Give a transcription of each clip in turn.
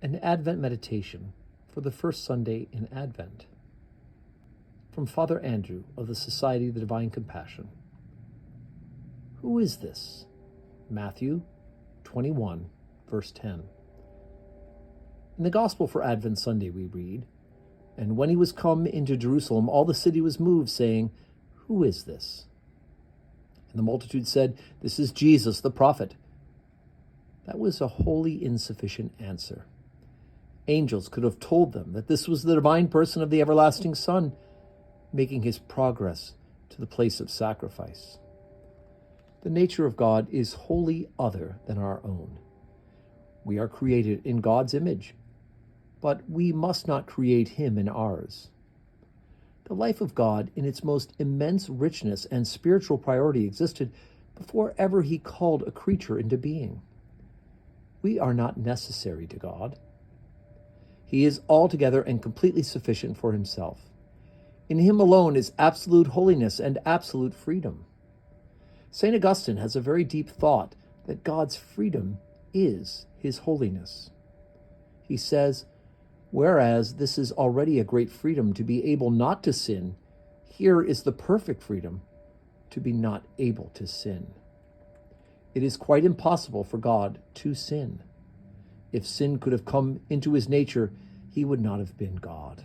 An Advent Meditation for the first Sunday in Advent. From Father Andrew of the Society of the Divine Compassion. Who is this? Matthew 21, verse 10. In the Gospel for Advent Sunday we read, "And when he was come into Jerusalem, all the city was moved, saying, Who is this? And the multitude said, This is Jesus the prophet." That was a wholly insufficient answer. Angels could have told them that this was the divine person of the everlasting Son, making his progress to the place of sacrifice. The nature of God is wholly other than our own. We are created in God's image, but we must not create him in ours. The life of God in its most immense richness and spiritual priority existed before ever he called a creature into being. We are not necessary to God. He is altogether and completely sufficient for himself. In him alone is absolute holiness and absolute freedom. St. Augustine has a very deep thought that God's freedom is his holiness. He says, whereas this is already a great freedom to be able not to sin, here is the perfect freedom to be not able to sin. It is quite impossible for God to sin. If sin could have come into his nature, he would not have been God.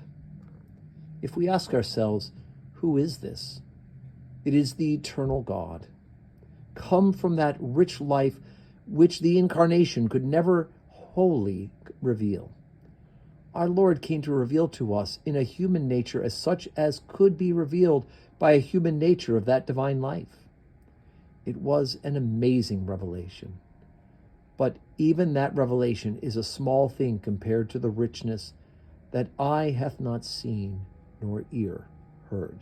If we ask ourselves, who is this? It is the eternal God, come from that rich life which the incarnation could never wholly reveal. Our Lord came to reveal to us in a human nature as such as could be revealed by a human nature of that divine life. It was an amazing revelation. But even that revelation is a small thing compared to the richness that eye hath not seen nor ear heard.